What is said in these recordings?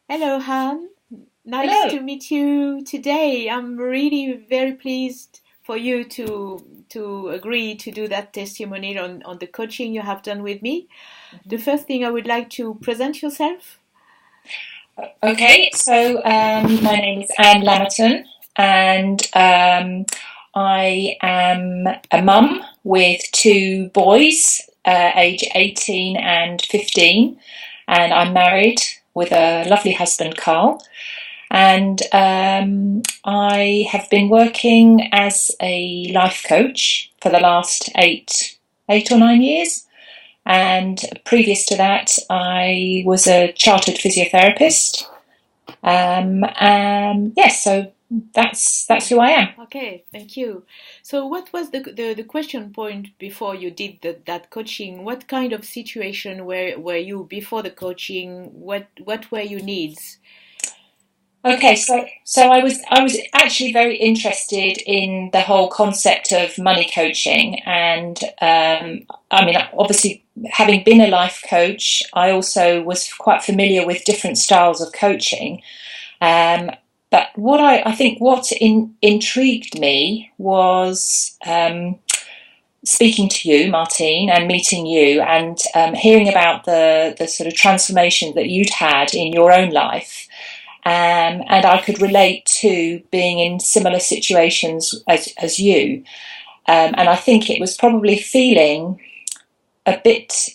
Hello, Han. Nice Hello. to meet you today. I'm really very pleased for you to agree to do that testimonial on the coaching you have done with me. The first thing I would like to present yourself. Okay, so my name is Anne Lamerton, and I am a mum with two boys, age 18 and 15, and I'm married with a lovely husband, Carl. And I have been working as a life coach for the last 8 or 9 years. And previous to that, I was a chartered physiotherapist. And yes, so that's who I am. Okay, thank you. So, what was the question point before you did that coaching? What kind of situation were you before the coaching? What were your needs? Okay, so I was actually very interested in the whole concept of money coaching, and I mean, obviously, having been a life coach, I also was quite familiar with different styles of coaching. Um, but I think what intrigued me was speaking to you, Martine, and meeting you, and hearing about the sort of transformation that you'd had in your own life. And I could relate to being in similar situations as you. And I think it was probably feeling a bit,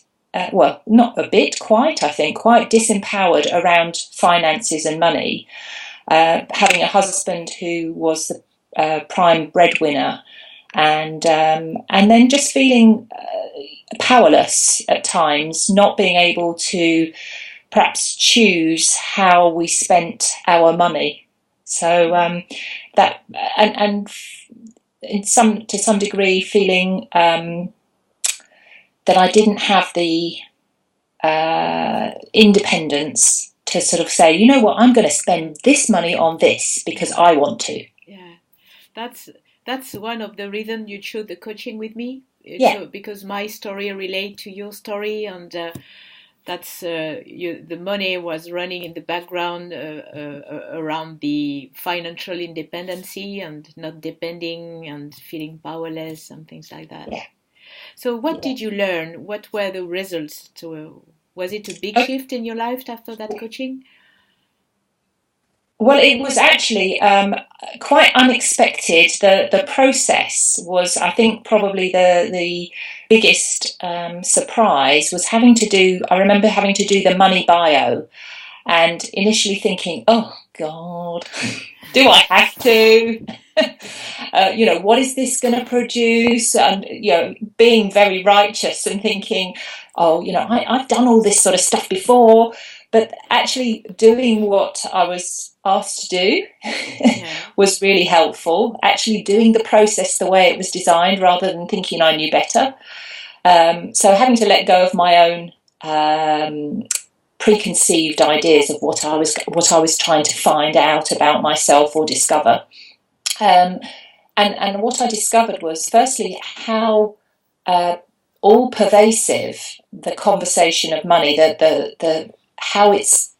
well, not a bit, quite, I think, quite disempowered around finances and money. Having a husband who was the prime breadwinner, and then just feeling powerless at times, not being able to perhaps choose how we spent our money. So that and in some to some degree feeling that I didn't have the independence to sort of say, you know what, I'm going to spend this money on this because I want to. Yeah, that's that's one of the reasons you chose the coaching with me. Yeah, So because my story relate to your story, and that's the money was running in the background around the financial independency and not depending and feeling powerless and things like that. yeah, So, what yeah. did you learn? What were the results? Was it a big shift in your life after that coaching? Well, it was actually quite unexpected. The process was, I think, probably the biggest surprise was having to do. I remember having to do the money bio, and initially thinking, "Oh God, do I have to? What is this going to produce?" And being very righteous and thinking, "Oh, I've done all this sort of stuff before." But actually doing what I was asked to do Yeah. was really helpful. Actually doing the process the way it was designed rather than thinking I knew better. So having to let go of my own preconceived ideas of what I was trying to find out about myself or discover. Um, and what I discovered was firstly how uh, all pervasive the conversation of money, the how it's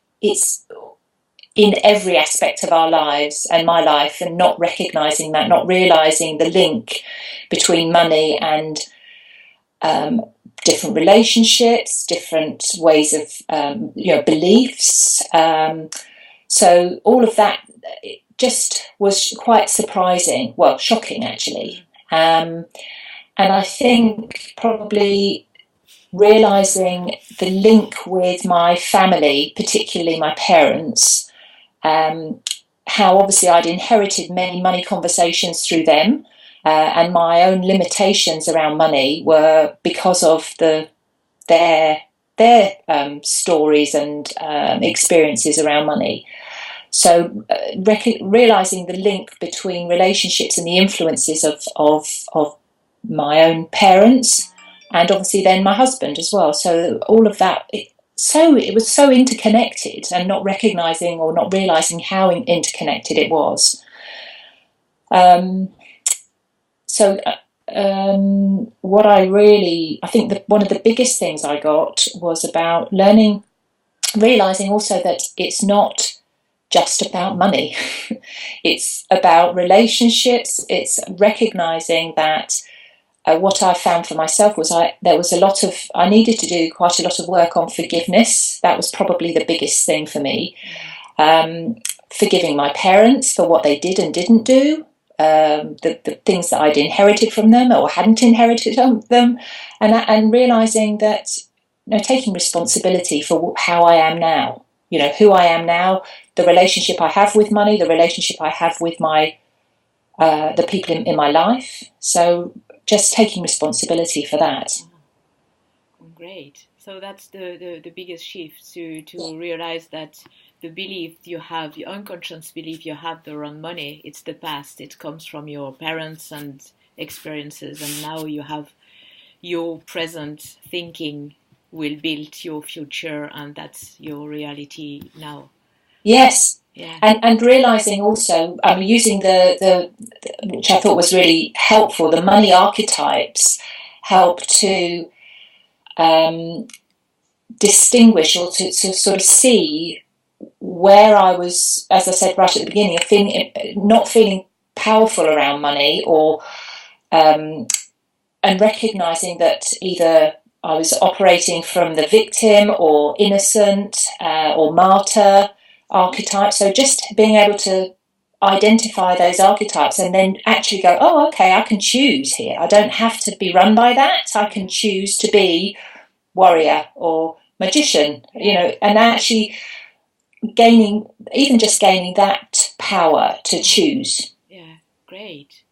in every aspect of our lives and my life, and not recognizing that, not realizing the link between money and um, different relationships, different ways of beliefs. So all of that just was quite surprising, well, shocking actually. And I think probably realizing the link with my family, particularly my parents, um, how obviously I'd inherited many money conversations through them, and my own limitations around money were because of their stories and experiences around money. So realizing the link between relationships and the influences of my own parents, and obviously then my husband as well. So all of that, it was so interconnected, and not recognizing or not realizing how interconnected it was. Um, so what I think one of the biggest things I got was about learning realizing also that it's not just about money. It's about relationships. It's recognizing that what I found for myself was I needed to do quite a lot of work on forgiveness. That was probably the biggest thing for me. Forgiving my parents for what they did and didn't do, the things that I'd inherited from them or hadn't inherited from them, and realising that, taking responsibility for how I am now, who I am now, the relationship I have with money, the relationship I have with my the people in my life. So just taking responsibility for that. Great. So that's the biggest shift, to realize that the belief you have, the unconscious belief you have around money, it's the past. It comes from your parents and experiences, and now you have your present thinking will build your future, and that's your reality now. Yes. Yeah. And realizing also, using the which I thought was really helpful, the money archetypes help to distinguish or to sort of see where I was, as I said right at the beginning, not feeling powerful around money, or and recognizing that either I was operating from the victim or innocent or martyr archetype. So just being able to identify those archetypes and then actually go, oh, okay, I can choose here. I don't have to be run by that. I can choose to be warrior or magician, and actually gaining that power to choose. Yeah, great.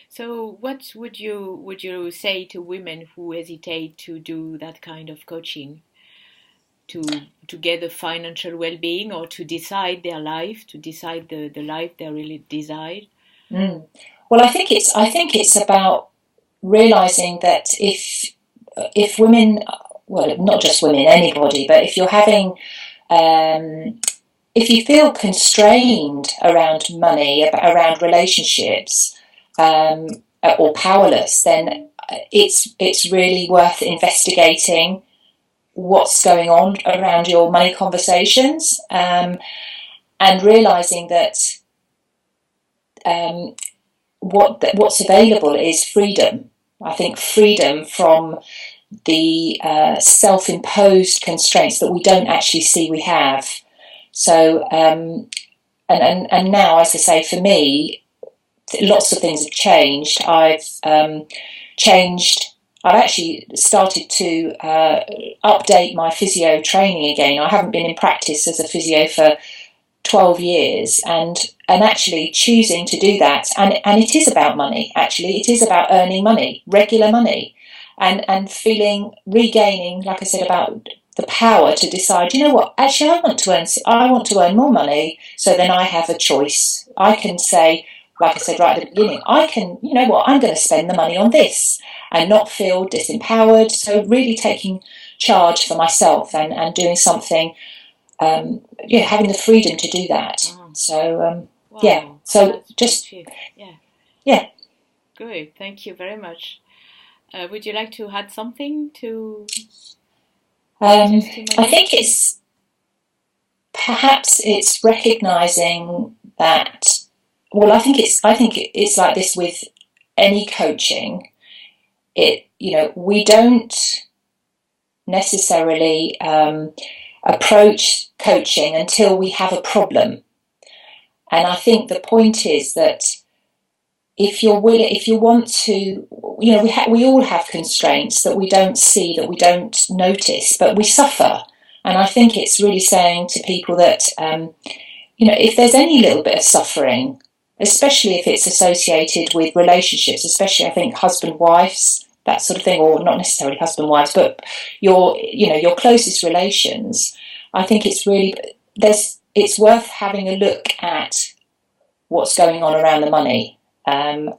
So what would you say to women who hesitate to do that kind of coaching, to get the financial well-being, or to decide their life, to decide the life they really desire? Well, I think it's about realizing that if women, well, not just women, anybody, but if you're having if you feel constrained around money, around relationships, or powerless, then it's really worth investigating what's going on around your money conversations, and realizing that what's available is freedom. I think freedom from the self-imposed constraints that we don't actually see we have. So and now, as I say, for me, lots of things have changed. I've actually started to update my physio training again. I haven't been in practice as a physio for 12 years, and actually choosing to do that. And it is about money, actually. It is about earning money, regular money, and regaining, like I said, about the power to decide, actually I want to earn more money, so then I have a choice. I can say, like I said right at the beginning, I'm going to spend the money on this and not feel disempowered. So really taking charge for myself and doing something, having the freedom to do that. So, wow. So just, yeah. Good. Thank you very much. Would you like to add something to? I think it's recognizing that. Well, I think it's like this with any coaching. We don't necessarily approach coaching until we have a problem, and I think the point is that if you want to, we all have constraints that we don't see, that we don't notice, but we suffer. And I think it's really saying to people that, if there's any little bit of suffering, especially if it's associated with relationships, especially I think husband-wives, that sort of thing, or not necessarily husband-wives, but your closest relations, I think it's worth having a look at what's going on around the money. And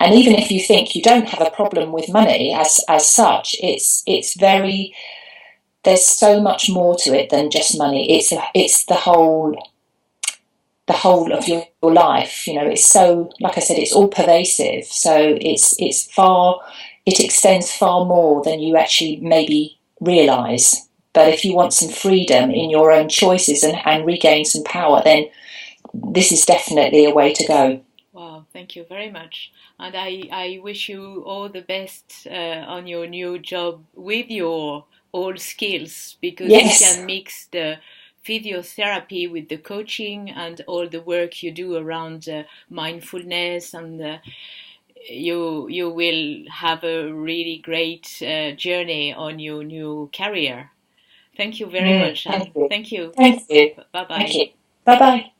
even if you think you don't have a problem with money as such, it's very, there's so much more to it than just money. It's the whole of your life. It's so, like I said, it's all pervasive. So it extends far more than you actually maybe realise. But if you want some freedom in your own choices and regain some power, then this is definitely a way to go. Wow, thank you very much. And I wish you all the best on your new job with your old skills, because Yes. you can mix the physiotherapy with the coaching and all the work you do around mindfulness, and you will have a really great journey on your new career. Thank you very much. Thank you. Thank you. Thank you. Bye bye. Thank you. Bye bye.